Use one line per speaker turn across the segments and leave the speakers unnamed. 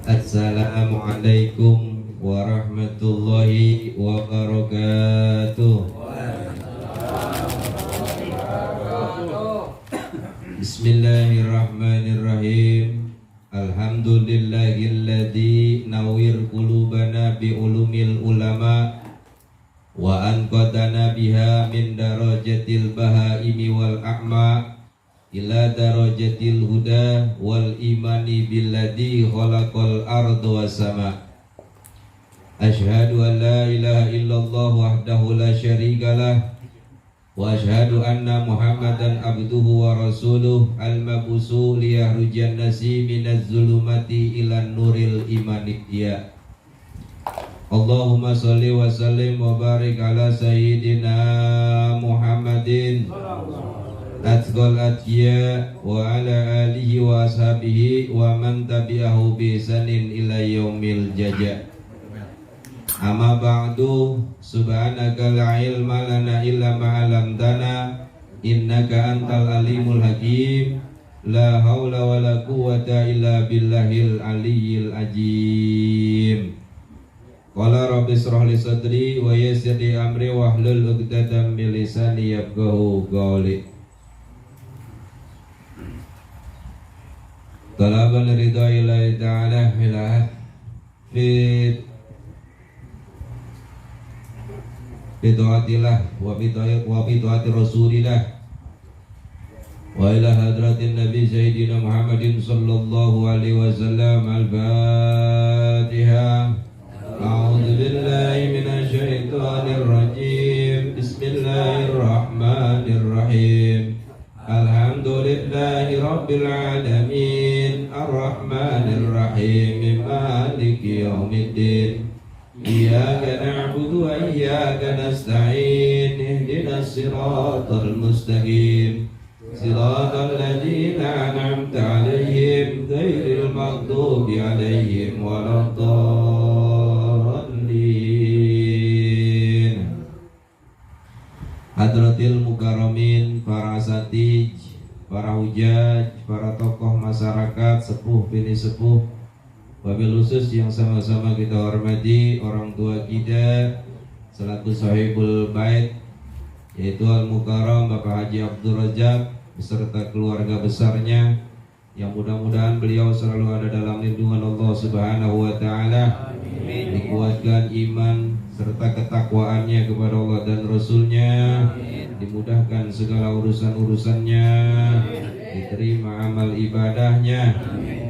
Assalamualaikum warahmatullahi wabarakatuh. Bismillahirrahmanirrahim. Alhamdulillahilladzi nawwir qulubana bi ulumil ulama wa anqadana biha min darajatil bahaimi wal a'ma ila darajatil huda wal imani billadzi khalaqal arda was sama. Asyhadu an la ilaha illallah wahdahu la syarikalah wa asyhadu anna Muhammadan abduhu wa rasuluh al-mabusu liyahrujan nasi minaz zulumati ilan nuril imaniyya. Allahumma salli wa sallim wa barik ala sayyidina Muhammadin atqal atqiya wa ala alihi wa ashabihi wa man tabi'ahu bi ihsanin ila yaumil jaza. Amma ba'du, subhanaka la ilma lana illa ma 'allamtana innaka antal alimul hakim. La haula wa la quwwata illa billahil aliyyil azim. Qala rabbi ishrah li sadri wa yassir li amri wahlul 'uqdatam min lisani yafqahu qawli. Talaban ridha ilahi ta'ala fi ta'atillah wa fi ta'ati rasulillah wa ila hadratin nabi sayyidina Muhammadin sallallahu alaihi wasallam. Al-Fatihah. A'udzu billahi minasy syaithanir rajim. Bismillahirrahmanirrahim. Alhamdulillahi rabbil alamin, arrahmanir rahim, maliki yaumiddin. Iyyaka na'budu wa iyyaka nasta'in. Ihdinas siratal mustaqim, siratal ladzina an'amta 'alaihim ghairil maghdubi 'alaihim waladdallin. Hadratil mukarramin, para asatij, para hujaj, para tokoh masyarakat, sepuh bini sepuh, wabil khusus yang sama-sama kita hormati orang tua kita selaku sahibul bait, yaitu Al-Mukarram Bapak Haji Abdul Rajab beserta keluarga besarnya, yang mudah-mudahan beliau selalu ada dalam lindungan Allah Subhanahu wa taala, dikuatkan iman serta ketakwaannya kepada Allah dan Rasulnya, dimudahkan segala urusan-urusannya, diterima amal ibadahnya,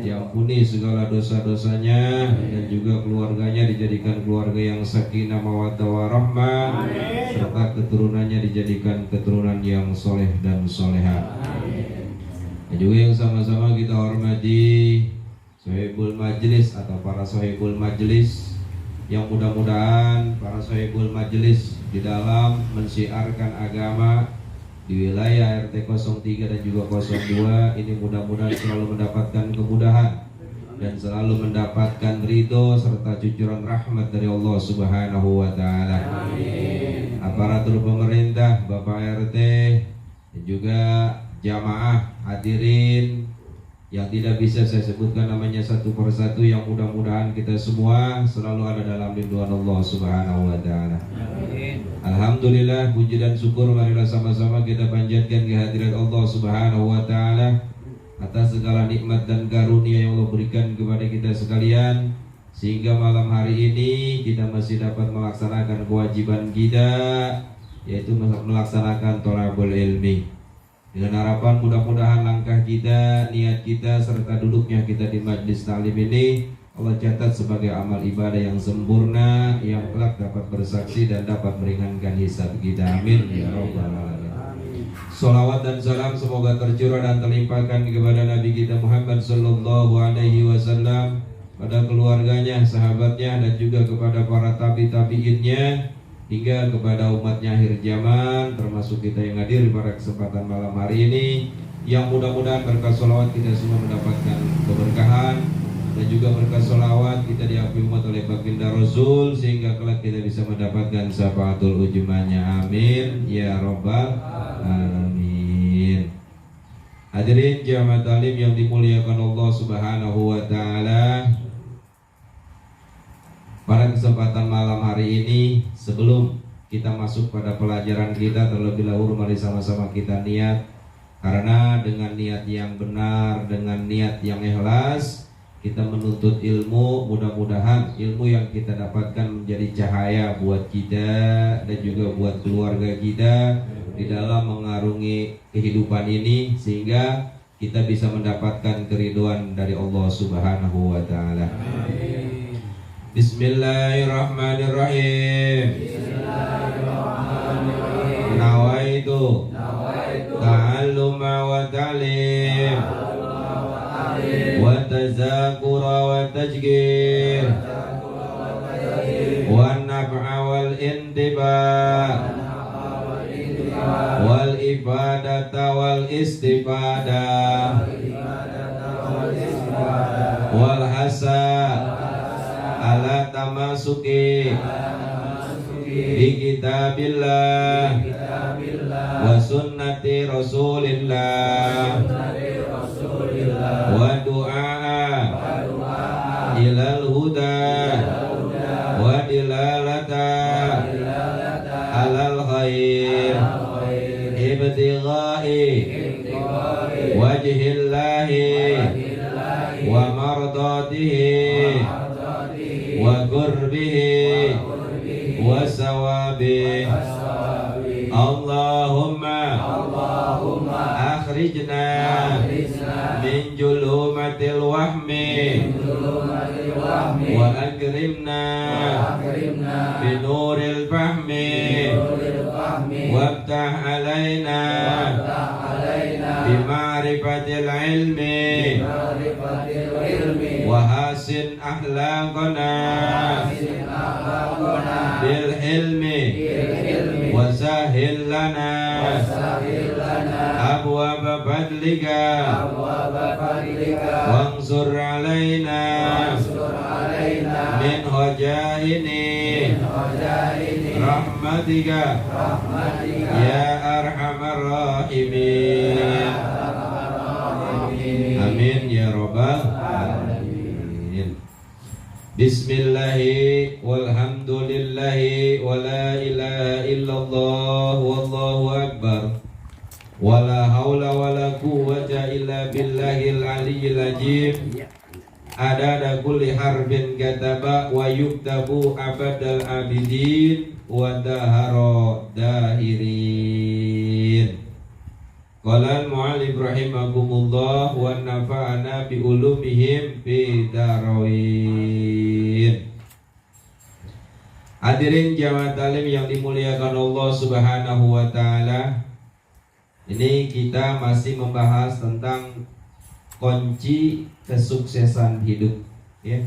diampuni segala dosa-dosanya, dan juga keluarganya dijadikan keluarga yang sakinah mawaddah warahmah, serta keturunannya dijadikan keturunan yang soleh dan soleha. Dan juga yang sama-sama kita hormati sahibul majlis atau para sahibul majlis, yang mudah-mudahan para sahibul majlis di dalam mensiarkan agama di wilayah RT 03 dan juga 02 ini mudah-mudahan selalu mendapatkan kemudahan dan selalu mendapatkan ridho serta cucuran rahmat dari Allah Subhanahu wa taala. Aparatur pemerintah, Bapak RT dan juga jamaah hadirin yang tidak bisa saya sebutkan namanya satu persatu, yang mudah-mudahan kita semua selalu ada dalam lindungan Allah Subhanahu wa taala. Alhamdulillah, puji dan syukur marilah sama-sama kita panjatkan kehadirat Allah Subhanahu wa taala atas segala nikmat dan karunia yang Allah berikan kepada kita sekalian, sehingga malam hari ini kita masih dapat melaksanakan kewajiban kita, yaitu melaksanakan thalabul ilmi. Dengan harapan mudah-mudahan langkah kita, niat kita, serta duduknya kita di majlis ta'lim ini Allah catat sebagai amal ibadah yang sempurna, yang kelak dapat bersaksi dan dapat meringankan hisab kita. Amin ya rabbal alamin. Salawat dan salam semoga tercurah dan terlimpahkan kepada Nabi kita Muhammad sallallahu alaihi wasallam, pada keluarganya, sahabatnya, dan juga kepada para tabi-tabiinnya, hingga kepada umatnya akhir zaman, termasuk kita yang hadir pada kesempatan malam hari ini, yang mudah-mudahan berkat sholawat kita semua mendapatkan keberkahan, dan juga berkat sholawat kita diakui umat oleh baginda Rasul, sehingga kelak kita bisa mendapatkan syafaatul ujmanya. Amin ya rabbal alamin. Hadirin jamaah talim yang dimuliakan Allah Subhanahu wa taala, Pada kesempatan malam hari ini, sebelum kita masuk pada pelajaran kita, terlebih dahulu mari sama-sama kita niat. Karena dengan niat yang benar, dengan niat yang ikhlas, kita menuntut ilmu. Mudah-mudahan ilmu yang kita dapatkan menjadi cahaya buat kita dan juga buat keluarga kita di dalam mengarungi kehidupan ini, sehingga kita bisa mendapatkan keridhaan dari Allah Subhanahu wa taala. Bismillahirrahmanirrahim. Nawaitu ta'alluma wa ta'lim wa tazakura wa tajgir wa naf'a wal intiba' wal ibadata wal istifadah wal hasa ala tamasuki bi kitabillah wa sunnati rasulillah wa du'a ilal huda wa dilalata alal khair ibtighai wajhillahi wa mardatihi wa qurbihi wa sawabih. Allahumma akhrijna min julumatil wahmi wa akrimna binuril fahmi waftah alaina bima'rifatil ilmi wa hasin akhlaqana bil hilmi wa sahil lana abwaaba fadlika wansur alaina min hajaini rahmatika ya arhamar rahimin. Amin ya rabbal alamin. Bismillahi walhamdulillahi wa la ilaha illallah wallahu akbar wa la hawla wa la quwwata illa billahil aliyyil azim. Adada kulli harbin kataba wa yuktabu abadal abidin wa dahara dahirin. Qala al-mu'allif rahimakumullah wa nafa'ana bi ulumihim fi darain. Hadirin jamaah talim yang dimuliakan Allah Subhanahu wa taala. Ini kita masih membahas tentang kunci kesuksesan hidup, ya.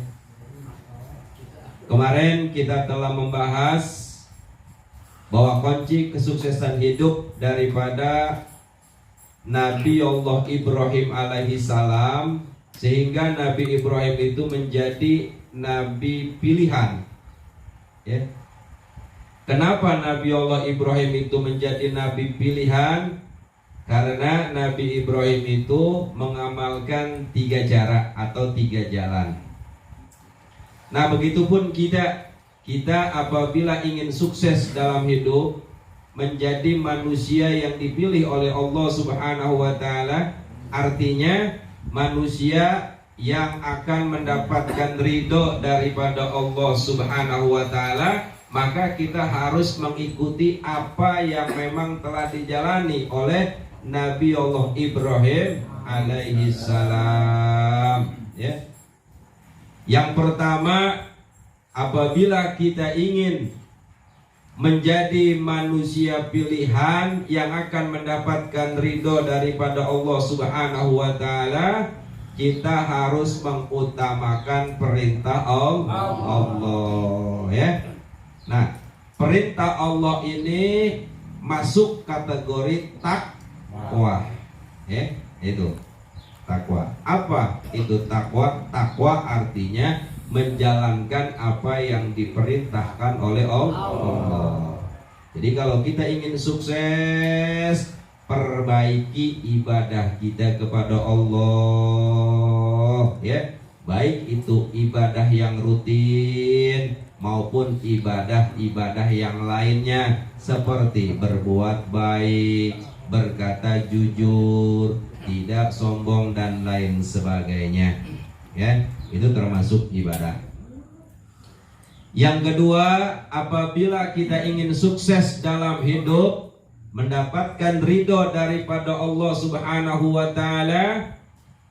Kemarin kita telah membahas bahwa kunci kesuksesan hidup daripada Nabi Allah Ibrahim alaihi salam, sehingga Nabi Ibrahim itu menjadi nabi pilihan, ya. Kenapa Nabi Allah Ibrahim itu menjadi nabi pilihan? Karena Nabi Ibrahim itu mengamalkan 3 cara atau 3 jalan. Nah, begitupun kita apabila ingin sukses dalam hidup, menjadi manusia yang dipilih oleh Allah Subhanahu wa taala, artinya manusia yang akan mendapatkan ridho daripada Allah Subhanahu wa taala, maka kita harus mengikuti apa yang memang telah dijalani oleh Nabi Allah Ibrahim alaihi salam, ya. Yang pertama, apabila kita ingin menjadi manusia pilihan yang akan mendapatkan ridho daripada Allah Subhanahu wa taala, kita harus mengutamakan perintah Allah, ya. Nah, perintah Allah ini masuk kategori takwa, ya, itu takwa. Apa itu takwa? Takwa artinya menjalankan apa yang diperintahkan oleh Allah. Jadi kalau kita ingin sukses, perbaiki ibadah kita kepada Allah, ya. baik itu ibadah yang rutin maupun ibadah-ibadah yang lainnya, seperti berbuat baik, berkata jujur, tidak sombong dan lain sebagainya. Ya, itu termasuk ibadah. Yang kedua, apabila kita ingin sukses dalam hidup, mendapatkan ridho daripada Allah Subhanahu wa taala,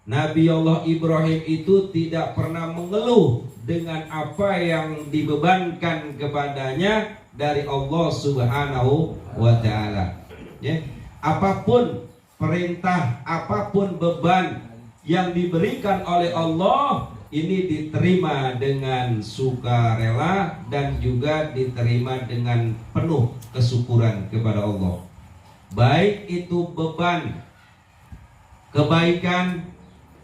Nabi Allah Ibrahim itu tidak pernah mengeluh dengan apa yang dibebankan kepadanya dari Allah Subhanahu wa taala. Ya, apapun perintah, apapun beban yang diberikan oleh Allah, ini diterima dengan sukarela dan juga diterima dengan penuh kesyukuran kepada Allah. Baik itu beban, kebaikan,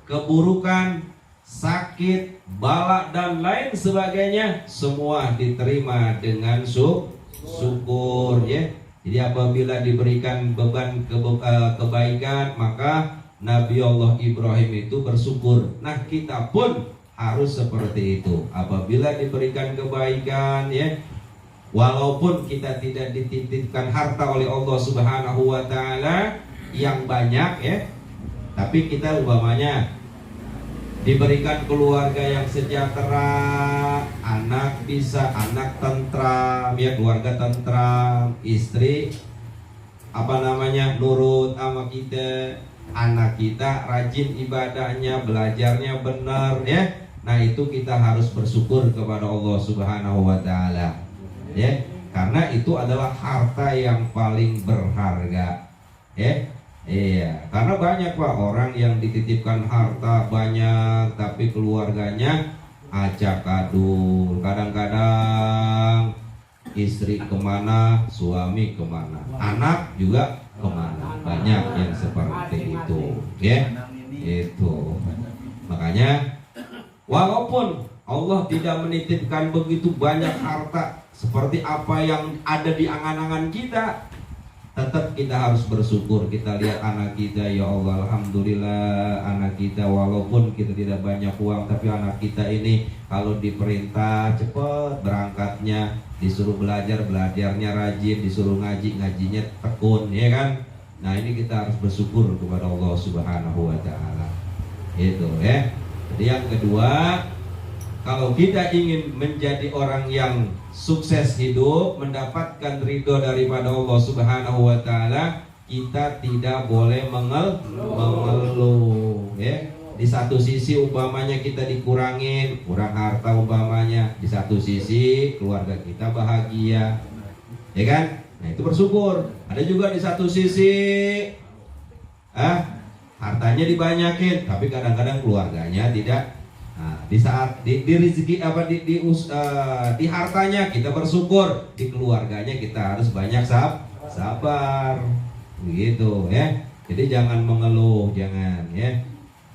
keburukan, sakit, bala dan lain sebagainya, semua diterima dengan syukur, ya. Jadi apabila diberikan beban kebaikan, maka Nabi Allah Ibrahim itu bersyukur. Nah, kita pun harus seperti itu. Apabila diberikan kebaikan, ya, walaupun kita tidak dititipkan harta oleh Allah Subhanahu wa taala yang banyak, ya, tapi kita umpamanya diberikan keluarga yang sejahtera, anak tentram, ya, keluarga tentram, istri nurut sama kita, anak kita rajin ibadahnya, belajarnya benar, ya. Nah, itu kita harus bersyukur kepada Allah Subhanahu wa taala. Ya, karena itu adalah harta yang paling berharga. Ya. Iya, karena banyak Pak orang yang dititipkan harta banyak tapi keluarganya acak adul. Kadang-kadang istri kemana, suami kemana, anak juga kemana. Banyak yang seperti itu, ya. Itu makanya walaupun Allah tidak menitipkan begitu banyak harta seperti apa yang ada di angan-angan kita, tetap kita harus bersyukur. Kita lihat anak kita, ya Allah, alhamdulillah anak kita, walaupun kita tidak banyak uang, tapi anak kita ini kalau diperintah cepat berangkatnya, disuruh belajarnya rajin, disuruh ngajinya tekun, ya kan? Nah, ini kita harus bersyukur kepada Allah Subhanahu wa taala. Itu, ya. Jadi yang kedua, kalau kita ingin menjadi orang yang sukses hidup, mendapatkan ridho daripada Allah Subhanahu wa taala, kita tidak boleh mengeluh, ya. Di satu sisi umpamanya kita dikurangin, kurang harta umpamanya, di satu sisi keluarga kita bahagia, ya kan? Nah, itu bersyukur. Ada juga di satu sisi hartanya dibanyakin, tapi kadang-kadang keluarganya tidak. Nah, di saat di rezeki di hartanya kita bersyukur, di keluarganya kita harus banyak sabar, begitu, ya. Jadi jangan mengeluh, jangan, ya.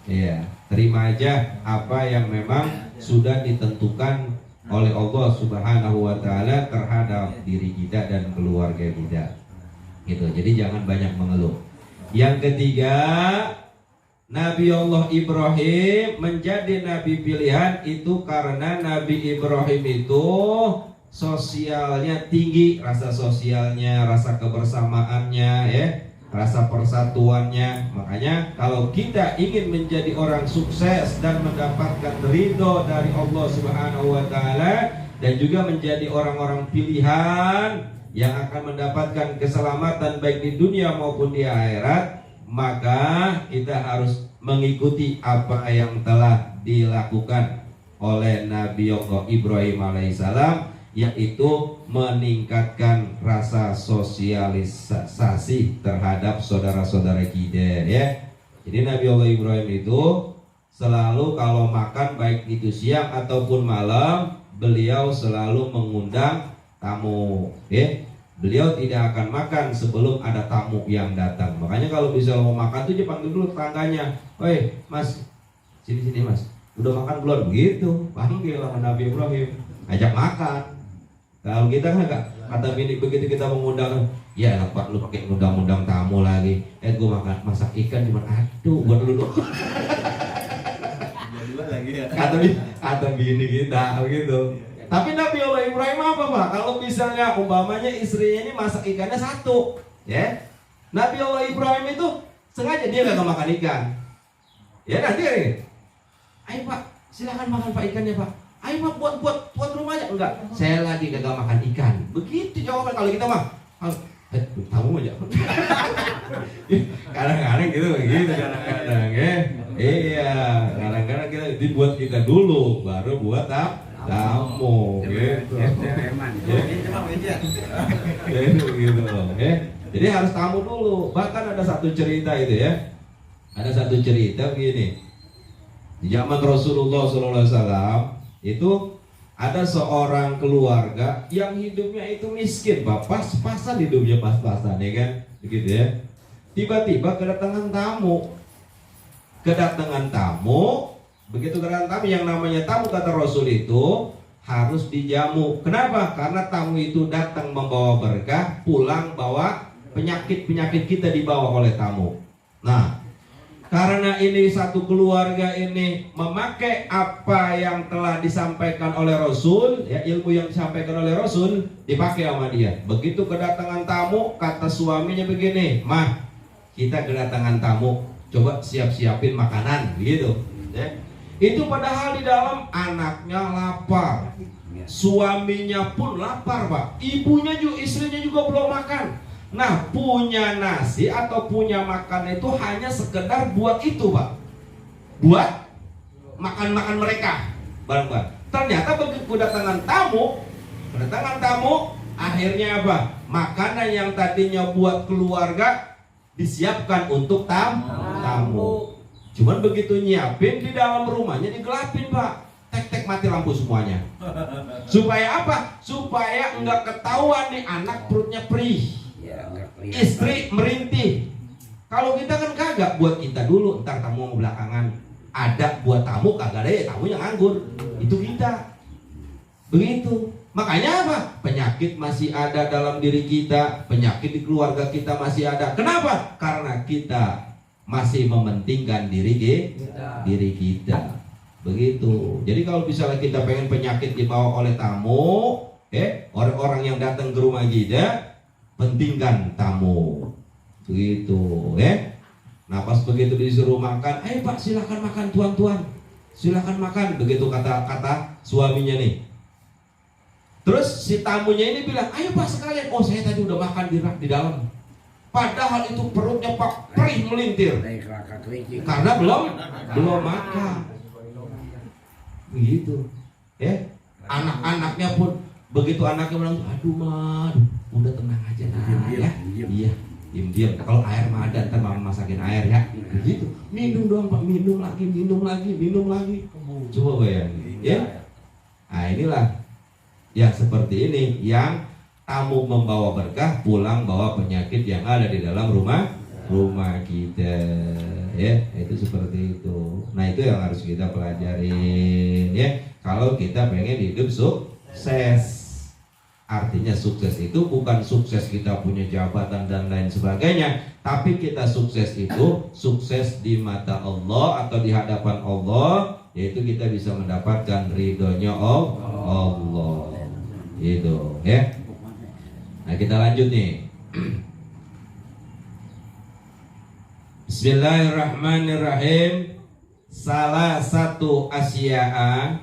Iya, terima aja apa yang memang sudah ditentukan oleh Allah Subhanahu wa taala terhadap diri kita dan keluarga kita. Gitu. Jadi jangan banyak mengeluh. Yang ketiga, Nabi Allah Ibrahim menjadi nabi pilihan itu karena Nabi Ibrahim itu sosialnya tinggi, rasa sosialnya, rasa kebersamaannya, ya, rasa persatuannya. Makanya kalau kita ingin menjadi orang sukses dan mendapatkan ridho dari Allah Subhanahu wa taala dan juga menjadi orang-orang pilihan yang akan mendapatkan keselamatan baik di dunia maupun di akhirat, maka kita harus mengikuti apa yang telah dilakukan oleh Nabi Allah Ibrahim alaihissalam, yaitu meningkatkan rasa sosialisasi terhadap saudara-saudara kita, ya. Jadi Nabi Allah Ibrahim itu selalu kalau makan baik itu siang ataupun malam, beliau selalu mengundang tamu, ya. Beliau tidak akan makan sebelum ada tamu yang datang. Makanya kalau bisa mau makan tuh dia panggil dulu tetangganya. "Woi, Mas, sini Mas. Udah makan belum?" Gitu. Panggil sama Nabi Ibrahim, ajak makan. Kalau kita kan enggak, kata bini begitu kita mengundang, "Ya Pak, lu pakai ngundang-undang tamu lagi. Gua makan masak ikan cuma aduh, buat lu." kata bini kita gitu. Tapi Nabi Allah Ibrahim apa Pak? Kalau misalnya umpamanya istrinya ini masak ikannya satu, ya. Nabi Allah Ibrahim itu sengaja dia nggak makan ikan. Ya nanti ayo Pak, silakan makan Pak ikannya Pak. Ayo Pak buat rumahnya. Enggak, saya lagi gagal makan ikan. Begitu jawaban kalau kita mah. Tamu aja. Kadang-kadang gitu kadang-kadang ya. Iya, kadang-kadang kita dibuat kita dulu, baru buat tamu gitu. Gitu loh, ya. Jadi harus tamu dulu. Bahkan ada satu cerita itu ya. Ada satu cerita begini. Di zaman Rasulullah SAW itu ada seorang keluarga yang hidupnya itu miskin, Pak. Pas-pasan hidupnya pas-pasan, ya kan? Begitu ya. Tiba-tiba kedatangan tamu. Begitu kedatangan tamu, yang namanya tamu kata Rasul itu harus dijamu. Kenapa? Karena tamu itu datang membawa berkah, pulang bawa penyakit kita dibawa oleh tamu. Nah, karena ini satu keluarga ini memakai apa yang telah disampaikan oleh Rasul, ya, ilmu yang disampaikan oleh Rasul dipakai sama dia. Begitu kedatangan tamu, kata suaminya begini, "Mah, kita kedatangan tamu, coba siapin makanan," gitu. Ya. Itu padahal di dalam anaknya lapar, suaminya pun lapar, Pak. Istrinya juga belum makan. Nah, punya nasi atau punya makan itu hanya sekedar buat itu, Pak. Buat makan-makan mereka bareng-bareng. Ternyata begitu kedatangan tamu, akhirnya apa? Makanan yang tadinya buat keluarga disiapkan untuk tamu. Cuman begitu nyiapin, di dalam rumahnya digelapin, Pak. Tek-tek mati lampu semuanya. Supaya apa? Supaya enggak ketahuan nih anak perutnya perih. Istri merintih. Kalau kita kan kagak, buat kita dulu, ntar tamu belakangan. Ada buat tamu, kagak ada ya tamunya nganggur. Itu kita. Begitu. Makanya apa? Penyakit masih ada dalam diri kita, penyakit di keluarga kita masih ada. Kenapa? Karena kita masih mementingkan diri kita. Begitu. Jadi kalau misalnya kita pengen penyakit dibawa oleh tamu, orang-orang yang datang ke rumah kita, pentingkan tamu, begitu, ya. Nah pas begitu disuruh makan, ayo Pak silakan makan tuan, silakan makan, begitu kata suaminya nih. Terus si tamunya ini bilang, ayo Pak sekalian, oh saya tadi udah makan di dalam. Padahal itu perutnya Pak perih melintir, karena belum makan, begitu, ya. Anak-anaknya pun begitu anaknya bilang, aduh mah, udah tenang aja ya. Iya, diam. Kalau air mah ada, ntar mama masakin air ya. Begitu. Minum doang Pak, minum lagi. Coba bayangin, ya. Nah inilah yang seperti ini, yang tamu membawa berkah, pulang bawa penyakit yang ada di dalam rumah kita, ya. Itu seperti itu. Nah itu yang harus kita pelajarin, ya. Kalau kita pengen hidup sukses. Artinya sukses itu bukan sukses kita punya jabatan dan lain sebagainya, tapi kita sukses itu sukses di mata Allah atau di hadapan Allah, yaitu kita bisa mendapatkan ridhonya Allah. Itu, ya. Nah kita lanjut nih. Bismillahirrahmanirrahim. Salah satu asya'a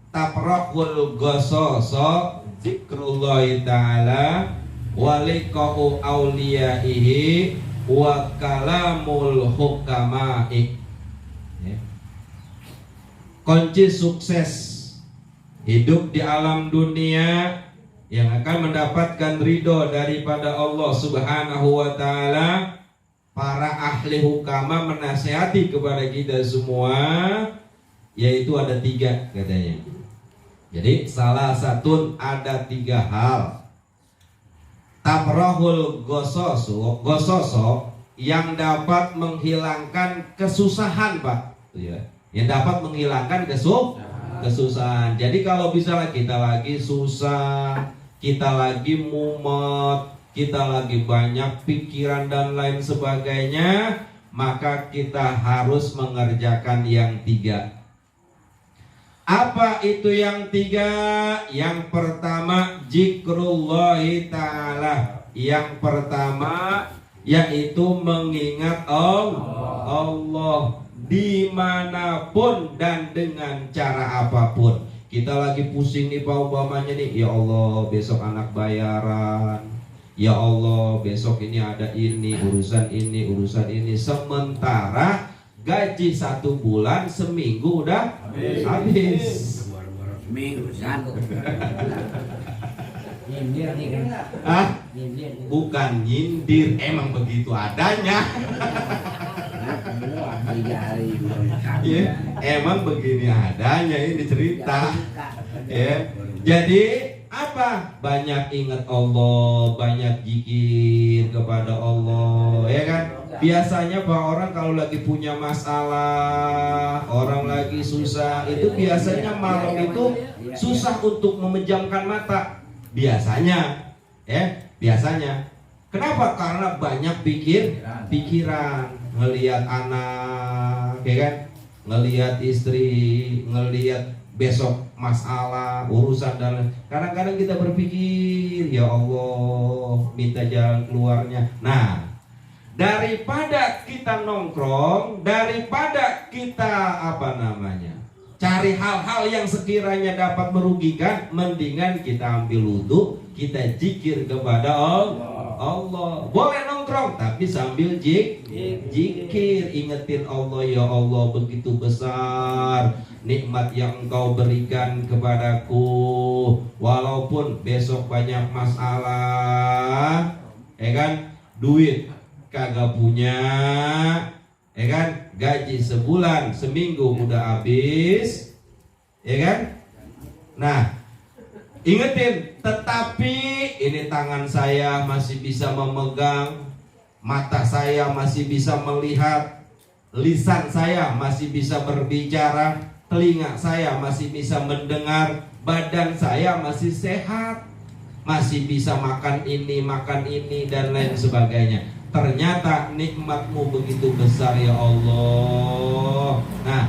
tapraqul ghasoso zikrullahi ta'ala wa liqa'u awliyaihi wa kalamul hukama'i. Kunci sukses hidup di alam dunia yang akan mendapatkan ridho daripada Allah Subhanahu wa ta'ala, para ahli hukama menasihati kepada kita semua, yaitu ada 3 katanya. Jadi salah satu ada 3 hal. Tamrohul gososo yang dapat menghilangkan kesusahan, Pak. Yang dapat menghilangkan kesusahan. Jadi kalau misalnya kita lagi susah, kita lagi mumet, kita lagi banyak pikiran dan lain sebagainya, maka kita harus mengerjakan yang 3. Apa itu yang tiga? Yang pertama zikrullahi ta'ala. Yang pertama yaitu mengingat Allah dimanapun dan dengan cara apapun. Kita lagi pusing nih Pak umpamanya nih, ya Allah besok anak bayaran, ya Allah besok ini ada ini, urusan ini, urusan ini. Sementara gaji 1 bulan seminggu udah habis.
Seminggu satu. Nyindir nih kan?
Ah,
Nyindir.
bukan nyindir, emang begitu adanya. Ya, emang begini adanya ini cerita. Ya. Jadi apa? Banyak ingat Allah, banyak zikir kepada Allah, ya kan? Biasanya Pak orang kalau lagi punya masalah, orang lagi susah, itu biasanya malam itu susah untuk memejamkan mata. Biasanya, ya, biasanya. Kenapa? Karena banyak pikiran, ngelihat anak, ya kan? Ngelihat istri, ngelihat besok masalah, urusan dan kadang-kadang kita berpikir, ya Allah, minta jalan keluarnya. Nah, daripada kita nongkrong, daripada kita cari hal-hal yang sekiranya dapat merugikan, mendingan kita ambil wudhu, kita zikir kepada Allah. Boleh nongkrong tapi sambil zikir, ingetin Allah, ya Allah begitu besar nikmat yang Engkau berikan kepadaku, walaupun besok banyak masalah, ya kan, duit kagak punya, ya kan, gaji sebulan seminggu udah habis, ya kan. Nah, ingetin, tetapi ini tangan saya masih bisa memegang, mata saya masih bisa melihat, lisan saya masih bisa berbicara, telinga saya masih bisa mendengar, badan saya masih sehat, masih bisa makan ini dan lain sebagainya. Ternyata nikmatmu begitu besar ya Allah. Nah,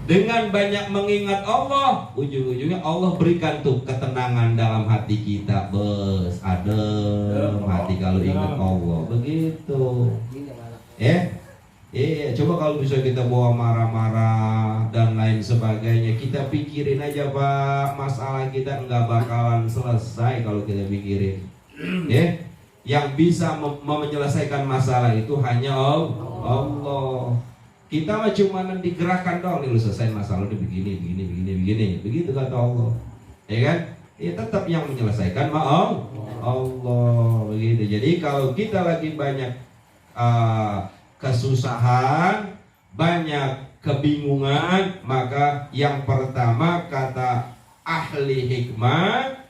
dengan banyak mengingat Allah, ujung-ujungnya Allah berikan tuh ketenangan dalam hati kita. Adem hati kalau ingat Allah. Begitu. Coba kalau bisa kita bawa marah-marah dan lain sebagainya, kita pikirin aja Pak, masalah kita nggak bakalan selesai kalau kita pikirin. Yang bisa menyelesaikan masalah itu hanya Allah. Kita mah cuma digerakkan dong, nih lu selesai masalah ini begini, begitu kata Allah, ya kan? Ya tetap yang menyelesaikan Allah, begitu. Jadi kalau kita lagi banyak kesusahan, banyak kebingungan, maka yang pertama kata ahli hikmah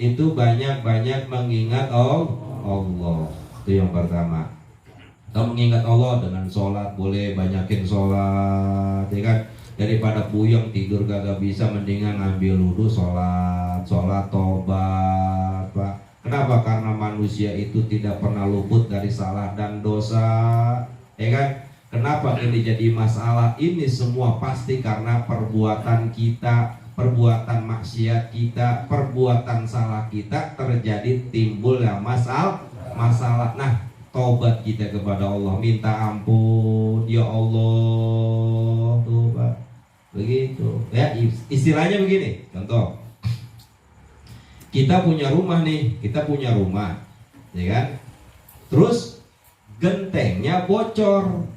itu banyak-banyak mengingat Allah. Itu yang pertama. Kita mengingat Allah dengan sholat, boleh banyakin sholat, ya kan? Daripada puyeng tidur kagak bisa, mendingan ngambil wudhu, sholat tobat, Pak. Kenapa? Karena manusia itu tidak pernah luput dari salah dan dosa, ya kan? Kenapa ini jadi masalah? Ini semua pasti karena perbuatan kita, perbuatan maksiat kita, perbuatan salah kita terjadi, timbul ya masalah. Nah, tobat kita kepada Allah, minta ampun, ya Allah, tuh Pak, begitu. Ya, istilahnya begini, contoh, kita punya rumah, ya kan? Terus gentengnya bocor.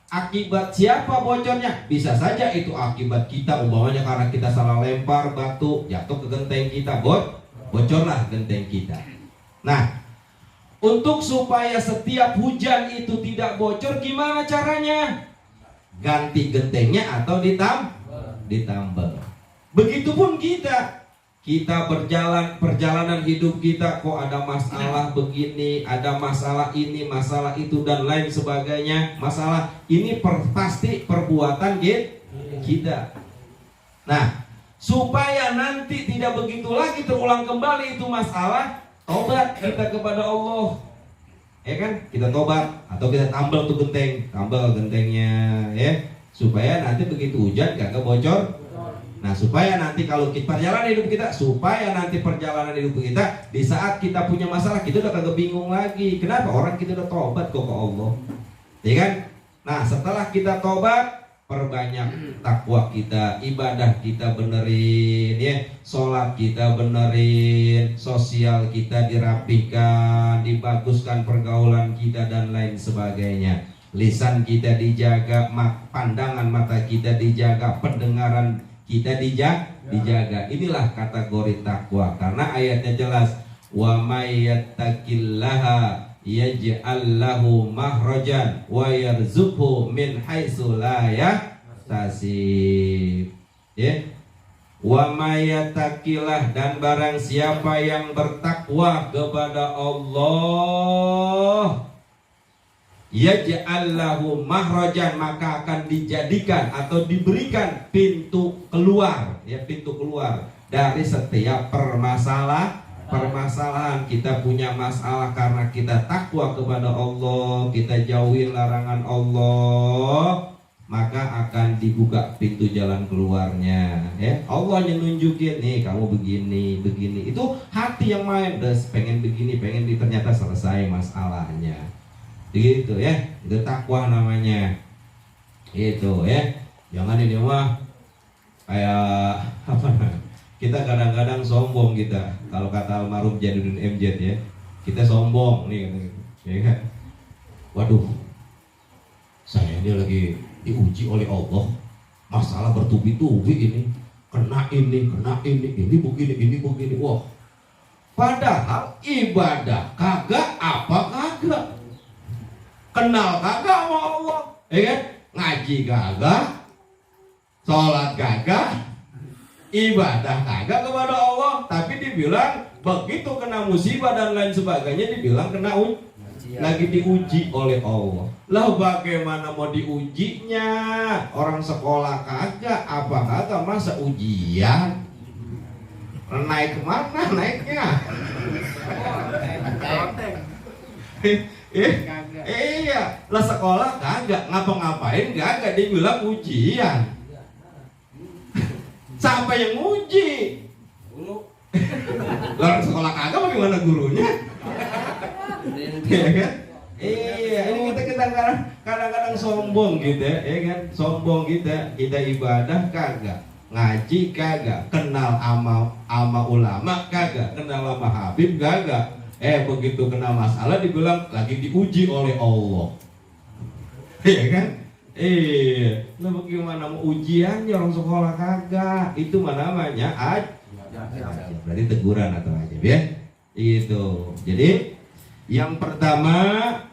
Akibat siapa bocornya? Bisa saja itu akibat kita, umpamanya karena kita salah lempar batu, jatuh ke genteng kita, bocorlah genteng kita. Nah, untuk supaya setiap hujan itu tidak bocor, gimana caranya? Ganti gentengnya atau ditambal. Begitupun kita perjalanan hidup kita, kok ada masalah begini, ada masalah ini, masalah itu dan lain sebagainya. Masalah ini pasti perbuatan kita. Nah, supaya nanti tidak begitu lagi terulang kembali itu masalah, tobat kita kepada Allah, ya kan? Kita tobat atau kita tambal tuh gentengnya, ya, supaya nanti begitu hujan kagak bocor. Nah, supaya nanti kalau kita perjalanan hidup kita, supaya nanti perjalanan hidup kita di saat kita punya masalah kita udah kagak bingung lagi. Kenapa? Orang kita udah tobat kok ke Allah. Ya kan? Nah, setelah kita tobat, perbanyak takwa kita, ibadah kita benerin, ya, sholat kita benerin, sosial kita dirapihkan, dibaguskan pergaulan kita dan lain sebagainya. Lisan kita dijaga, pandangan mata kita dijaga, pendengaran kita dijaga. Inilah kategori takwa. Karena ayatnya jelas, wa may yattaqillaha yaj'al lahu mahrajan wa yarzuqhu min haitsu la yahtasib. Ya. Wa may yattaqillah, dan barang siapa yang bertakwa kepada Allah, yaj'al lahu mahrajan, maka akan dijadikan atau diberikan pintu keluar, ya, pintu keluar dari setiap permasalahan. Kita punya masalah karena kita takwa kepada Allah, kita jauhin larangan Allah, maka akan dibuka pintu jalan keluarnya, ya. Allah yang nunjukin, nih kamu begini. Itu hati yang main, udah pengen begini, ternyata selesai masalahnya. Gitu ya, itu takwa namanya. Itu ya. Jangan ini mah kayak apa? Kita kadang-kadang sombong kita. Kalau kata almarhum Jadudin MZ, ya, kita sombong nih, ya kan? Waduh, saya ini lagi diuji oleh Allah. Masalah bertubi-tubi ini. Kena ini begini. Wah. Padahal ibadah kagak apa kagak. Kenal kagak sama Allah, ya kan? Ngaji kagak, sholat kagak, ibadah kagak kepada Allah, tapi dibilang begitu kena musibah dan lain sebagainya dibilang kena lagi diuji oleh Allah. Lah bagaimana mau diujinya? Orang sekolah kagak, apa kagak, masa ujian? Naik kemana naiknya? Iya, lah sekolah kagak, ngapa-ngapain kagak, dibilang ujian. Siapa yang nguji? Lah sekolah kagak bagaimana gurunya? Iya kan? Iya, ini kita kadang-kadang sombong gitu ya kan? Sombong kita ibadah kagak, ngaji kagak, kenal ama ulama kagak, kenal sama Habib kagak. Begitu kena masalah dibilang lagi diuji oleh Allah. Iya kan? Lah bagaimana mau ujiannya, orang sekolah kagak. Itu mana namanya berarti teguran atau aja, ya. Itu. Jadi yang pertama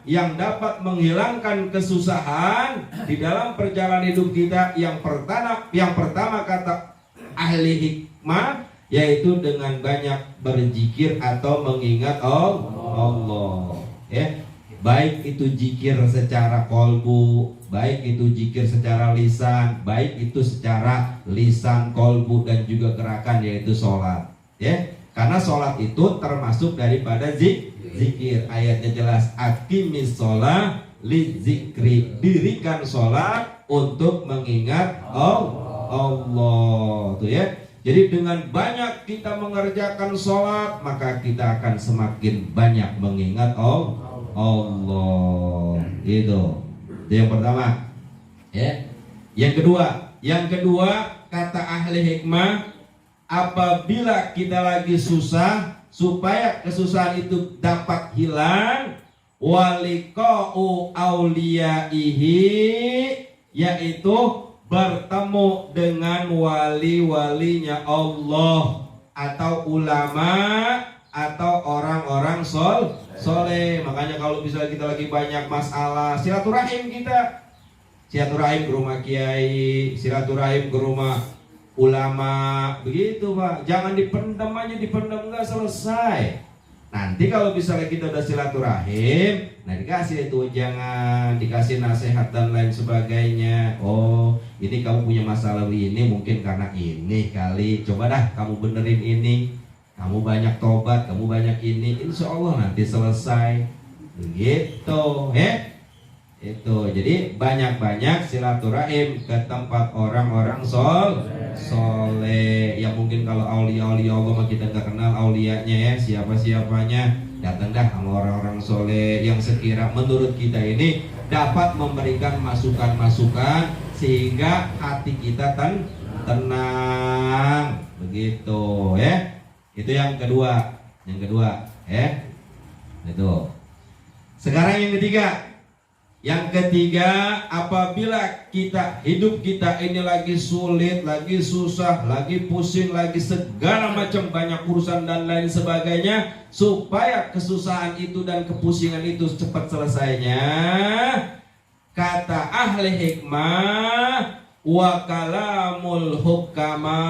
yang dapat menghilangkan kesusahan di dalam perjalanan hidup kita, yang pertama kata ahli hikmah, yaitu dengan banyak berzikir atau mengingat Allah, ya. Baik itu zikir secara kolbu, baik itu zikir secara lisan, baik itu secara lisan, kolbu, dan juga gerakan, yaitu sholat, ya. Karena sholat itu termasuk daripada zikir. Ayatnya jelas, aqimis sholat li zikri, dirikan sholat untuk mengingat Allah, tuh ya. Jadi dengan banyak kita mengerjakan sholat, maka kita akan semakin banyak mengingat Allah. Itu yang pertama, ya. Yang kedua kata ahli hikmah, apabila kita lagi susah, supaya kesusahan itu dapat hilang, waliqa'u auliyaihi, yaitu bertemu dengan wali-walinya Allah, atau ulama, atau orang-orang soleh. Makanya kalau misalnya kita lagi banyak masalah, silaturahim kita, silaturahim ke rumah kiai, silaturahim ke rumah ulama, begitu Pak. Jangan dipendam aja, dipendam nggak selesai. Nanti kalau misalnya kita udah silaturahim, nah dikasih itu, jangan dikasih nasihat dan lain sebagainya. Oh, ini kamu punya masalah ini, mungkin karena ini kali, coba dah kamu benerin ini, kamu banyak tobat, kamu banyak ini, insya Allah nanti selesai. Begitu, ya. Itu. Jadi banyak-banyak silaturahim ke tempat orang-orang soleh. Ya mungkin kalau aulia-aulia Allah mah kita nggak kenal aulianya ya, siapa-siapanya. Datang dah sama orang-orang soleh yang sekira menurut kita ini dapat memberikan masukan-masukan sehingga hati kita tenang. Begitu ya. Itu yang kedua. Ya. Itu. Sekarang yang ketiga. Yang ketiga, apabila hidup kita ini lagi sulit, lagi susah, lagi pusing, lagi segala macam banyak urusan dan lain sebagainya, supaya kesusahan itu dan kepusingan itu cepat selesainya, kata ahli hikmah, wa kalamul hukama,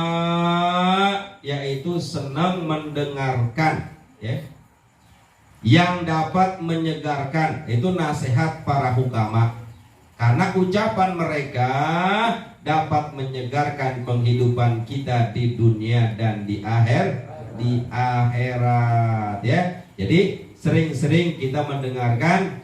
yaitu senang mendengarkan, ya, yang dapat menyegarkan, itu nasihat para hukama, karena ucapan mereka dapat menyegarkan penghidupan kita di dunia dan di akhirat ya. Jadi sering-sering kita mendengarkan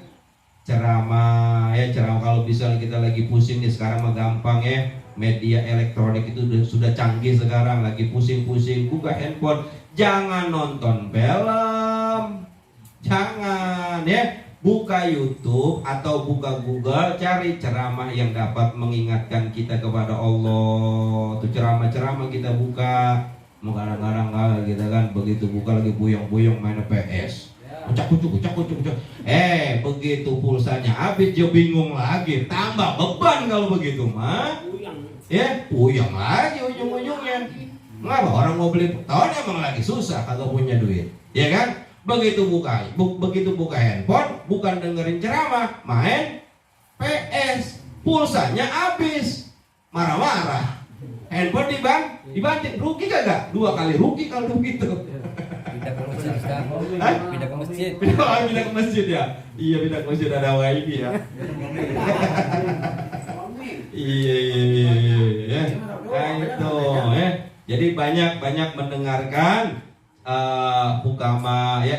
ceramah ya, ceramah kalau misalnya kita lagi pusing nih, sekarang mah gampang ya, media elektronik itu sudah canggih sekarang, lagi pusing-pusing buka handphone, jangan nonton film. Jangan ya, buka YouTube atau buka Google, cari ceramah yang dapat mengingatkan kita kepada Allah. Tuh ceramah-ceramah kita buka, kadang-kadang kita kan begitu buka lagi buyong-buyong main PS. Ucak-ucuk. Begitu pulsanya habis dia bingung lagi, tambah beban kalau begitu mah. Ya, puyeng lagi ujung-ujungnya. Ngapa orang mau beli tahun emang lagi susah kalau punya duit, ya kan? Begitu buka handphone, bukan dengerin ceramah, main PS, pulsanya habis, marah-marah, handphone dibanting, rugi kagak? 2 kali rugi kalau begitu.
Pindah ke masjid.
Pindah ke masjid ya? Iya, pindah ke masjid, ada wifi ya. Iya. Nah itu ya. Jadi banyak mendengarkan hukama ya,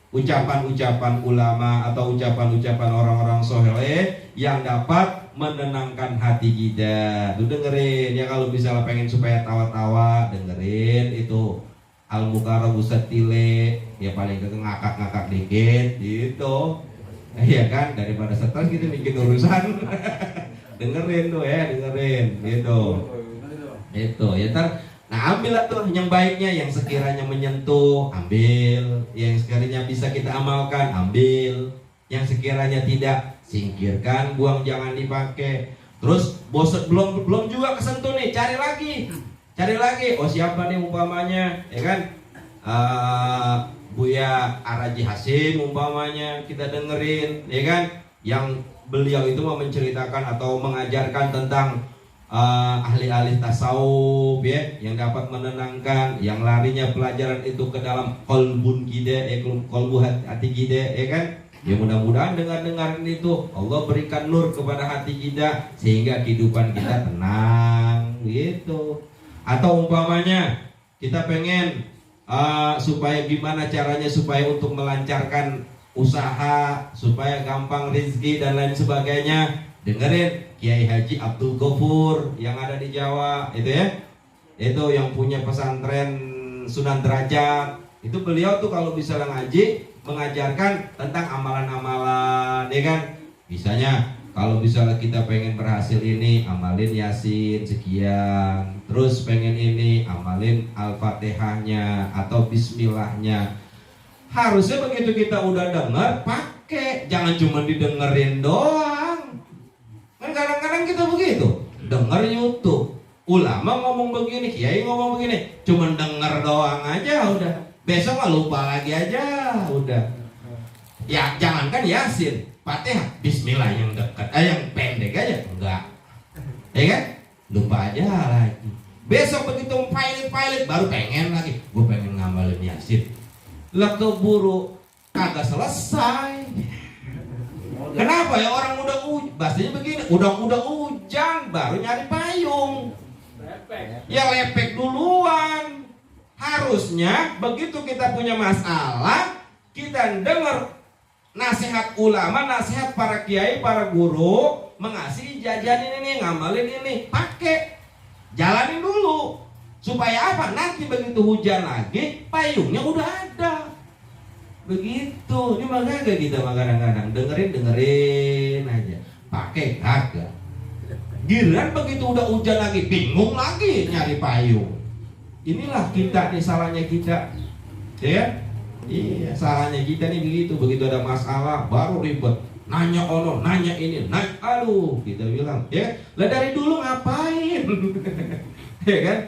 ucapan-ucapan ulama atau ucapan-ucapan orang-orang soleh yang dapat menenangkan hati kita. Tuh dengerin ya, kalau misalnya pengen supaya tawa-tawa, dengerin itu Al-Mukarram Ustadz Tile ya, paling ngakak-ngakak dikit gitu. Iya kan, daripada stres gitu bikin urusan. dengerin gitu. Itu ya Nah ambillah tuh yang baiknya, yang sekiranya menyentuh, ambil. Yang sekiranya bisa kita amalkan, ambil. Yang sekiranya tidak, singkirkan, buang, jangan dipakai. Terus bosan belum juga kesentuh nih, cari lagi. Oh siapa nih umpamanya, ya kan? Buya Araji Hasim umpamanya kita dengerin, ya kan? Yang beliau itu mau menceritakan atau mengajarkan tentang ahli-ahli tasawuf ya, yang dapat menenangkan, yang larinya pelajaran itu ke dalam kolbun kita, kolbu hati kita, ya kan? Ya mudah-mudahan dengar itu Allah berikan nur kepada hati kita sehingga kehidupan kita tenang gitu. Atau umpamanya kita pengen supaya gimana caranya supaya untuk melancarkan usaha, supaya gampang rezeki dan lain sebagainya, dengerin Kiai Haji Abdul Ghafur yang ada di Jawa itu ya, itu yang punya pesantren Sunan Derajat. Itu beliau tuh kalau bisa ngaji mengajarkan tentang amalan-amalan, ya kan? Misalnya kalau misalnya kita pengen berhasil ini, amalin Yasin sekian. Terus pengen ini, amalin Al-Fatihahnya atau Bismillahnya. Harusnya begitu kita udah dengar, pakai, jangan cuma didengerin doang. Kan kadang-kadang kita begitu, denger YouTube, ulama ngomong begini, kiai ngomong begini, cuma denger doang aja udah. Besok mah lupa lagi aja udah. Ya jangankan Yasin, Fatihah, Bismillah yang dekat, yang pendek aja enggak, ya kan? Lupa aja lagi. Besok begitu pilot baru pengen lagi, gue pengen ngamalin Yasin. Lah keburu kagak selesai. Kenapa ya, orang udah bahasanya begini, udah hujan baru nyari payung. Ya lepek duluan. Harusnya begitu kita punya masalah, kita dengar nasihat ulama, nasihat para kiai, para guru, mengasih jajanin ini, ngamalin ini, pakai, jalanin dulu. Supaya apa? Nanti begitu hujan lagi, payungnya udah ada. Begitu. Ini makanya kita kadang-kadang dengerin aja, pakai kagak. Giliran begitu udah hujan lagi, bingung lagi nyari payung. Inilah kita nih, salahnya kita, ya. Iya, salahnya kita nih begitu. Begitu ada masalah baru ribet, nanya ono, nanya ini, aduh, kita bilang, ya, lah dari dulu ngapain? Ya kan?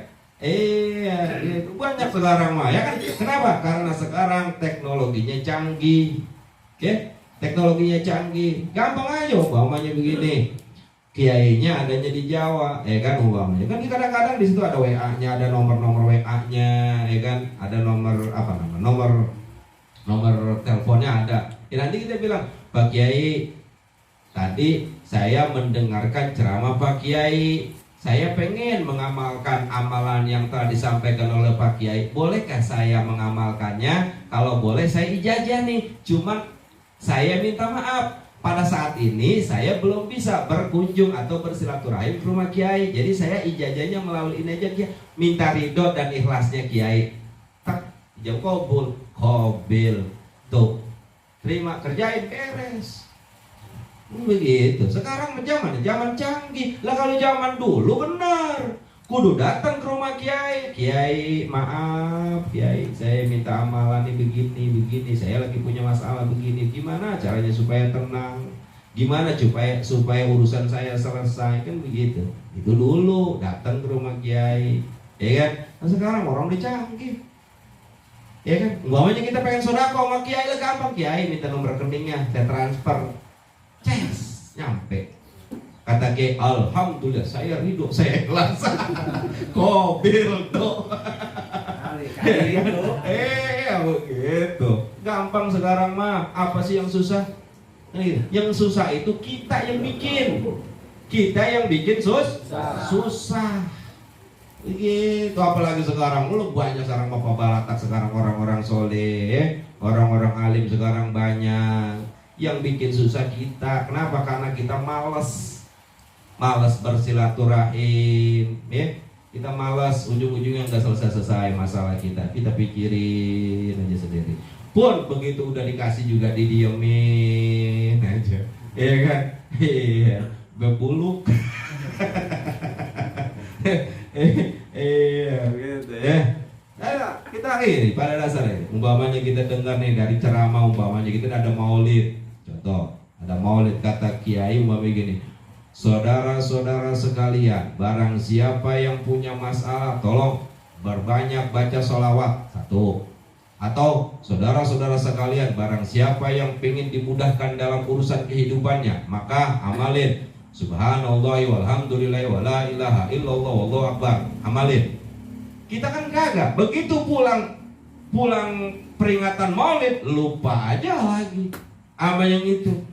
Itu banyak sekarang mah, ya kan? Kenapa? Karena sekarang teknologinya canggih, ya, teknologinya canggih. Gampang aja, umpamanya begini. Kiainya adanya di Jawa, ya kan, umpamanya. Kan kadang-kadang di situ ada WA-nya, ada nomor-nomor WA-nya, ya kan? Ada nomor apa namanya? Nomor teleponnya ada. Ya, nanti kita bilang, Pak Kiai, tadi saya mendengarkan ceramah Pak Kiai. Saya pengen mengamalkan amalan yang telah disampaikan oleh Pak Kiai. Bolehkah saya mengamalkannya? Kalau boleh saya ijazah nih. Cuman saya minta maaf, pada saat ini saya belum bisa berkunjung atau bersilaturahim ke rumah Kiai. Jadi saya ijazahnya melalui ini aja, Kiai. Minta ridho dan ikhlasnya Kiai. Tak, jauh kobil tuh, terima, kerjain, beres. Begitu. Sekarang zaman canggih. Lah kalau zaman dulu benar, kudu datang ke rumah Kiai. Kiai, maaf Kiai, saya minta amalan ini begini, saya lagi punya masalah begini. Gimana caranya supaya tenang? Gimana supaya urusan saya selesai? Kan begitu. Itu dulu datang ke rumah Kiai, ya kan? Nah, sekarang orang udah canggih, ya kan? Umpamanya kita pengen sodako sama Kiai, lah gampang. Kiai minta nomor rekeningnya, saya transfer, ces, nyampe. Kata Kiai, alhamdulillah saya ridho, saya ikhlas. Kobil tuh. Begitu. Gampang sekarang mah. Apa sih yang susah? Yang susah itu kita yang bikin. Kita yang bikin susah. Begitu. Apalagi sekarang lu banyak sekarang Bapak Balatak, sekarang orang-orang soleh, orang-orang alim sekarang banyak. Yang bikin susah kita. Kenapa? Karena kita malas bersilaturahim, ya. Kita malas, ujung-ujungnya nggak selesai masalah kita. Kita pikirin aja sendiri. Pun begitu udah dikasih juga didiemin aja, ya kan? Iya, bebuluk. Iya, gitu ya. Nah, kita akhiri pada dasarnya. Umpamanya kita dengar nih dari ceramah, umpamanya kita ada maulid. Contoh, ada maulid, kata Kiai umpamanya gini, saudara-saudara sekalian, barang siapa yang punya masalah, tolong berbanyak baca sholawat. Satu. Atau saudara-saudara sekalian, barang siapa yang ingin dimudahkan dalam urusan kehidupannya, maka amalin subhanallah walhamdulillah wala ilaha illallah wallahu akbar. Amalin. Kita kan kagak. Begitu pulang peringatan maulid, lupa aja lagi apa yang itu.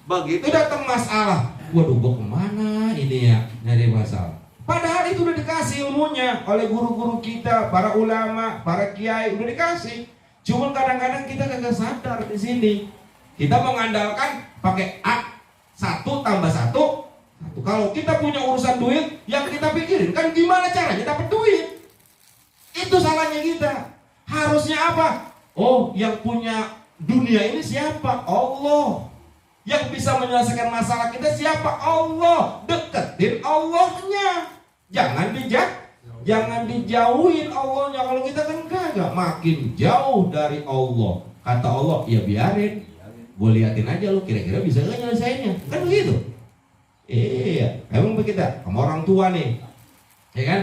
Begitu datang masalah, waduh, gua kemana ini ya, nyari masalah. Padahal itu udah dikasih ilmunya oleh guru-guru kita, para ulama, para kiai, udah dikasih. Cuma kadang-kadang kita kagak sadar di sini. Kita mengandalkan pakai A, 1 tambah 1. Kalau kita punya urusan duit, yang kita pikirin kan gimana caranya dapat duit. Itu salahnya kita. Harusnya apa? Oh, yang punya dunia ini siapa? Allah. Yang bisa menyelesaikan masalah kita siapa? Allah. Deketin Allahnya. Jangan dijauhin Allahnya. Kalau kita kan kagak, makin jauh dari Allah. Kata Allah, ya biarin. Gue liatin aja lu kira-kira bisa gak nyelesainnya. Kan begitu. Iya, emang begitu. Sama orang tua nih, ya kan?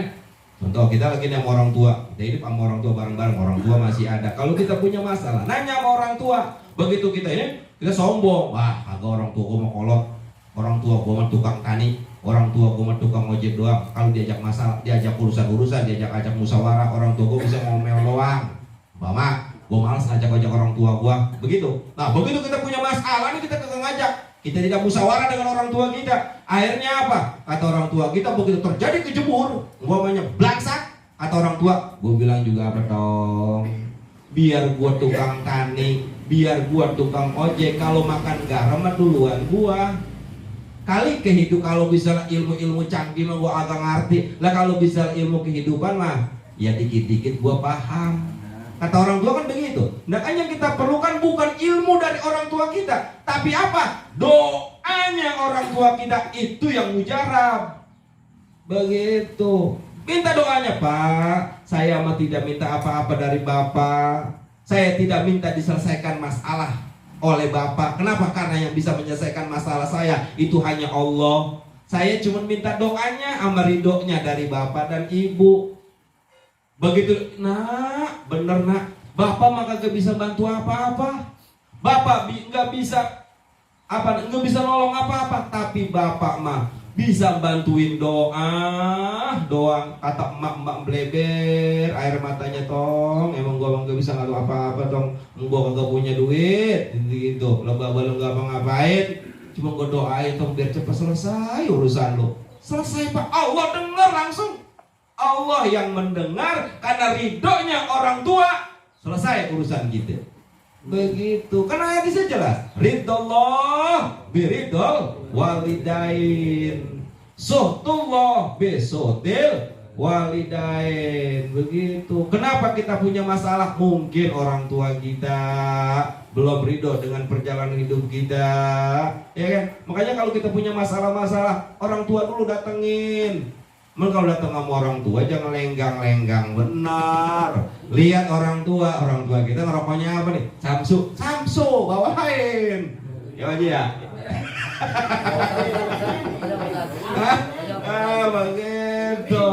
Contoh kita lagi nih sama orang tua, kita hidup sama orang tua bareng-bareng, orang tua masih ada. Kalau kita punya masalah, nanya sama orang tua. Begitu kita ini, kita sombong. Wah, agak orang tua gue mau kolot, orang tua gue mau tukang tani, orang tua gue mau tukang ojek doang. Kalau diajak masalah, diajak urusan, diajak musyawarah, orang tua gue bisa ngomel doang. Mama, gue malas ngajak orang tua gue. Begitu. Nah, begitu kita punya masalah nih, kita kagak ngajak. Kita tidak musyawarah dengan orang tua kita. Akhirnya apa? Kata orang tua kita, begitu terjadi kejemur, umpamanya blaksak, kata orang tua, gue bilang juga apa dong, biar gue tukang tani, biar gua tukang ojek, kalau makan garam mah duluan gua. Kali kalau bisa ilmu-ilmu canggih mah gua agak ngerti. Lah kalau bisa ilmu kehidupan mah ya dikit-dikit gua paham. Kata orang tua kan begitu. Nah kan yang kita perlukan bukan ilmu dari orang tua kita, tapi apa? Doanya orang tua kita, itu yang mujarab. Begitu. Minta doanya, Pak. Saya mah tidak minta apa-apa dari Bapak. Saya tidak minta diselesaikan masalah oleh Bapak. Kenapa? Karena yang bisa menyelesaikan masalah saya itu hanya Allah. Saya cuma minta doanya sama ridhonya dari Bapak dan Ibu. Begitu, nak, bener nak. Bapak mah kagak bisa bantu apa-apa. Bapak nggak bisa nggak bisa nolong apa-apa. Tapi Bapak mah bisa bantuin doang. Kata emak bleber, air matanya tong. Emang gua nggak bisa ngalu apa-apa tong. Gua kagak punya duit, gitu. Lo bapak lo nggak ngapain, cuma gua doain tong biar cepat selesai urusan lo. Selesai Pak, Allah dengar langsung. Allah yang mendengar karena ridhonya orang tua, selesai urusan kita. Begitu, kan ayatnya jelas. Ridallah biridol walidain, suhtullah bisuhtil walidain. Begitu. Kenapa kita punya masalah? Mungkin orang tua kita belum ridho dengan perjalanan hidup kita, ya kan? Makanya kalau kita punya masalah-masalah, orang tua dulu datengin. Kalau datang sama orang tua jangan lenggang-lenggang, benar. Lihat orang tua kita ngerokoknya apa nih? Samsu, bawain. Ya aja ya. Begitu.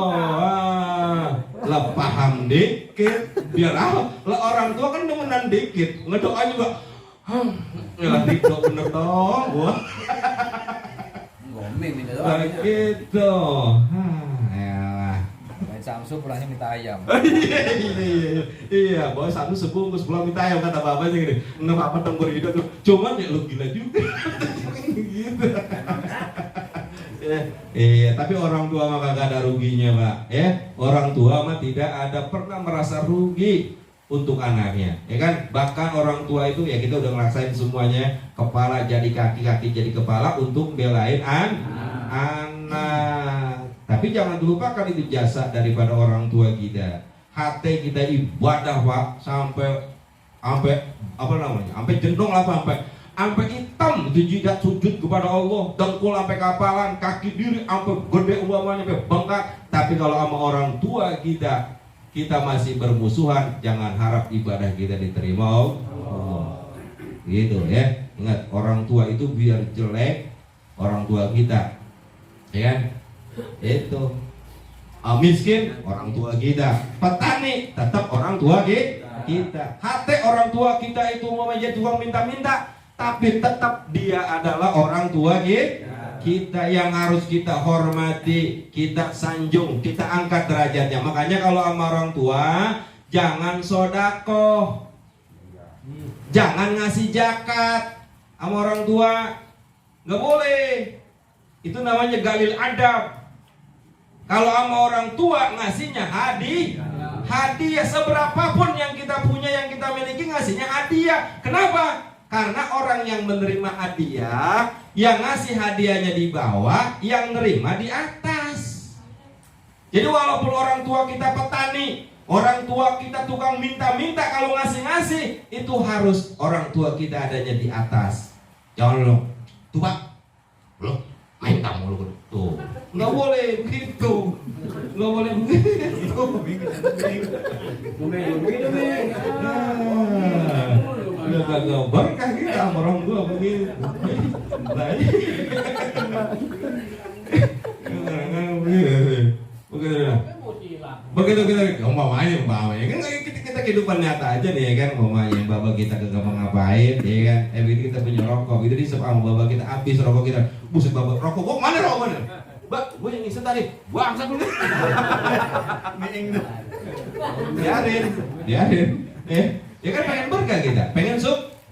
Lah paham dikit, biar apa? Lah orang tua kan demenan dikit, ngedoa juga. Ya dikit bener dong, gua. Begitu.
Samsu pulangnya minta ayam.
Iya, bawa satu sebungkus pulang minta ayam, kata bapaknya gini. Nggak apa-apa dong berhidup tuh. Cuman ya lu gila juga. Gitu. Iya, tapi orang tua mah kagak ada ruginya, Pak. Ya, orang tua mah tidak ada pernah merasa rugi untuk anaknya, ya kan? Bahkan orang tua itu ya kita udah ngerasain semuanya, kepala jadi kaki, kaki jadi kepala untuk belain anak. Tapi jangan dilupakan itu jasa daripada orang tua kita. Hati kita ibadah, Pak, sampai apa namanya? Sampai jendong lah, sampai hitam itu jidat sujud kepada Allah, dengkul sampai kapalan, kaki diri sampai gede umpamanya sampai bengkak. Tapi kalau sama orang tua kita masih bermusuhan, jangan harap ibadah kita diterima Allah. Gitu ya. Ingat, orang tua itu biar jelek orang tua kita, ya kan? Itu miskin orang tua kita, petani tetap orang tua kita. Hati orang tua kita itu mau menjadi tukang minta-minta, tapi tetap dia adalah orang tua kita yang harus kita hormati, kita sanjung, kita angkat derajatnya. Makanya kalau sama orang tua jangan sodakoh, jangan ngasih zakat sama orang tua, nggak boleh. Itu namanya galil adab. Kalau sama orang tua ngasihnya hadiah seberapapun yang kita punya, yang kita miliki, ngasihnya hadiah. Kenapa? Karena orang yang menerima hadiah, yang ngasih hadiahnya di bawah, yang nerima di atas. Jadi walaupun orang tua kita petani, orang tua kita tukang minta-minta, kalau ngasih-ngasih itu harus orang tua kita adanya di atas. Jangan lo, tuh Pak, lo main kamu lo tuh, nggak boleh begitu, nggak boleh begitu. Udah kagak berkah kita sama orang tua begitu. Begitu kita umpamanya kan kita kehidupan nyata aja nih ya kan, umpamanya bapak kita kagak mau ngapain ya kan, begitu kita punya rokok gitu, di sama bapak kita habis rokok kita, buset bapak rokok gua mana rokoknya, Mbak gua yang ngisi tadi bangsat dulu. Biarin ya kan, pengen berkah kita, pengen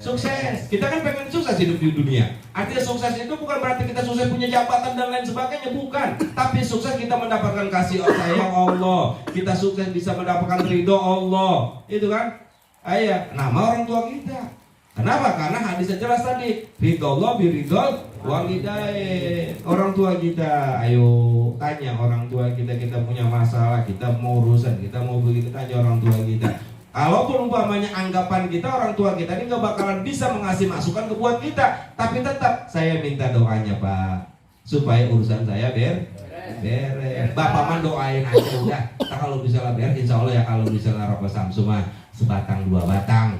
sukses. Kita kan pengen sukses hidup di dunia. Artinya sukses itu bukan berarti kita sukses punya jabatan dan lain sebagainya, bukan. Tapi sukses kita mendapatkan kasih sayang Allah, kita sukses bisa mendapatkan ridho Allah, itu kan. Nama orang tua kita. Kenapa? Karena hadisnya jelas tadi, ridhollah biridhol walidain. Orang tua kita, ayo tanya orang tua kita, kita punya masalah, kita mau urusan, kita mau begitu, tanya orang tua kita. Kalaupun umpamanya anggapan kita orang tua kita ini nggak bakalan bisa mengasih masukan ke buat kita, tapi tetap saya minta doanya Pak, supaya urusan saya beres. Bapak mah doain aja udah. Kalau bisa lah beres, insya Allah ya. Kalau bisa lah rokok Samsu mah sebatang 2 batang,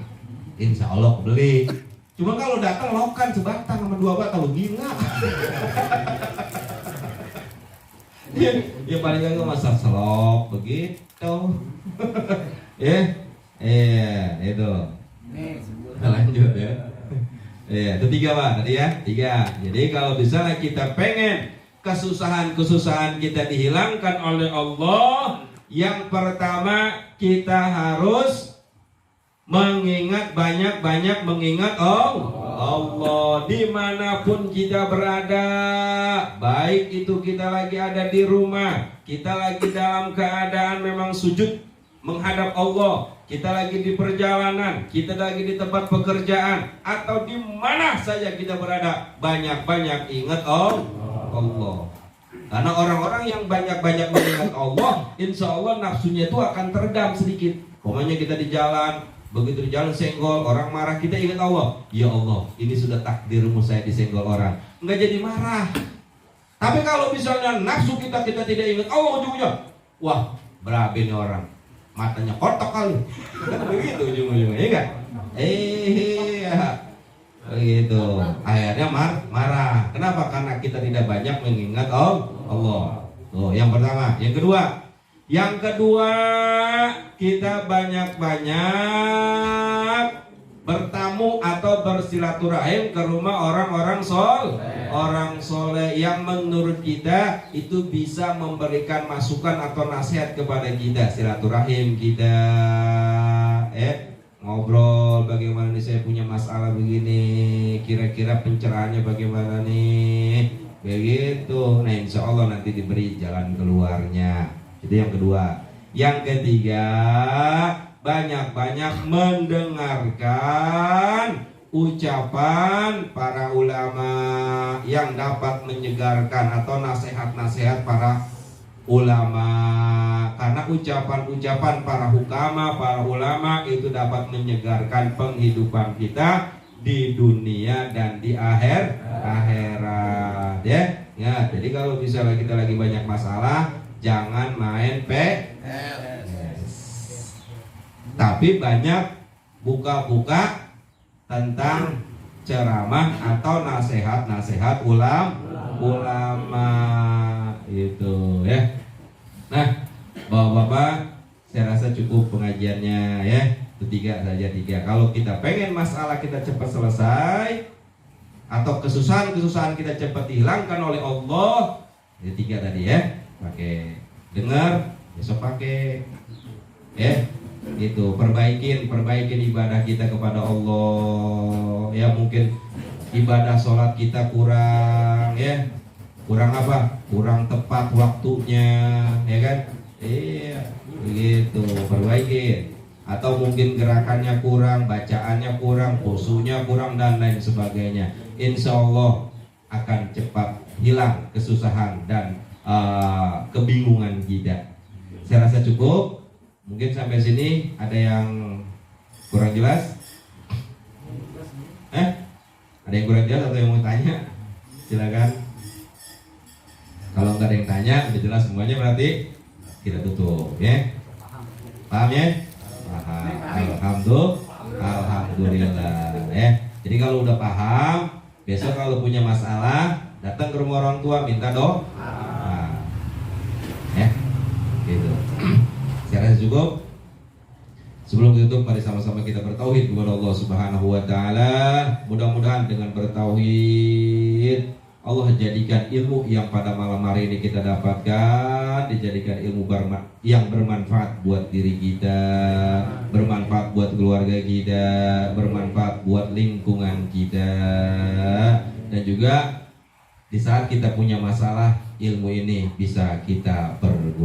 insya Allah beli. Cuma kalau datang lokan sebatang sama 2 batang gila. Ya paling enggak masak selop begitu. Itu. Lanjut ya. Itu 3 Pak tadi ya. 3. Jadi kalau misalnya kita pengen kesusahan-kesusahan kita dihilangkan oleh Allah, yang pertama kita harus mengingat, banyak-banyak mengingat Allah dimanapun kita berada. Baik itu kita lagi ada di rumah, kita lagi dalam keadaan memang sujud menghadap Allah, kita lagi di perjalanan, kita lagi di tempat pekerjaan, atau di mana saja kita berada, banyak-banyak ingat Allah. Karena orang-orang yang banyak-banyak mengingat Allah, insya Allah nafsunya itu akan teredam sedikit. Pokoknya kita di jalan, begitu di jalan senggol, orang marah, kita ingat Allah. Ya Allah, ini sudah takdirmu saya disenggol orang. Enggak jadi marah. Tapi kalau misalnya nafsu kita tidak ingat Allah ujung-ujungnya, wah berabe nih orang, matanya kotok kali. Begitu ujung-ujungnya, ya enggak? Begitu. Akhirnya marah. Kenapa? Karena kita tidak banyak mengingat Allah. Tuh, yang pertama. Yang kedua, kita banyak-banyak bertamu atau bersilaturahim ke rumah orang-orang soleh yang menurut kita itu bisa memberikan masukan atau nasihat kepada kita. Silaturahim kita, ngobrol, bagaimana nih saya punya masalah begini, kira-kira pencerahannya bagaimana nih, begitu. Nah insya Allah nanti diberi jalan keluarnya. Itu yang kedua. Yang ketiga, banyak-banyak mendengarkan ucapan para ulama yang dapat menyegarkan, atau nasihat-nasihat para ulama. Karena ucapan-ucapan para hukama, para ulama itu dapat menyegarkan penghidupan kita di dunia dan di akhirat ya. Jadi kalau misalnya kita lagi banyak masalah, jangan main tapi banyak buka-buka tentang ceramah atau nasihat-nasihat ulama itu ya. Nah, Bapak-bapak, saya rasa cukup pengajiannya ya. Itu 3 saja. Kalau kita pengen masalah kita cepat selesai, atau kesusahan-kesusahan kita cepat dihilangkan oleh Allah, itu 3 tadi ya. Pakai dengar, besok pakai ya. Itu perbaikin ibadah kita kepada Allah ya. Mungkin ibadah sholat kita kurang ya. Kurang apa? Kurang tepat waktunya ya kan? Iya, begitu, perbaiki. Atau mungkin gerakannya kurang, bacaannya kurang, khusyuknya kurang, dan lain sebagainya. Insya Allah akan cepat hilang kesusahan dan kebingungan kita. Saya rasa cukup. Mungkin sampai sini ada yang kurang jelas? Ada yang kurang jelas atau yang mau tanya? Silakan. Kalau nggak ada yang tanya, udah jelas semuanya, berarti kita tutup ya. Paham ya? Paham. Alhamdulillah ya. Jadi kalau udah paham, besok kalau punya masalah datang ke rumah orang tua, minta doa. Ya. Gitu. Saya rasa cukup. Sebelum tutup, mari sama-sama kita bertauhid kepada Allah Subhanahu wa taala. Mudah-mudahan dengan bertauhid Allah jadikan ilmu yang pada malam hari ini kita dapatkan, dijadikan ilmu yang bermanfaat buat diri kita, bermanfaat buat keluarga kita, bermanfaat buat lingkungan kita. Di saat kita punya masalah, ilmu ini bisa kita pergunakan.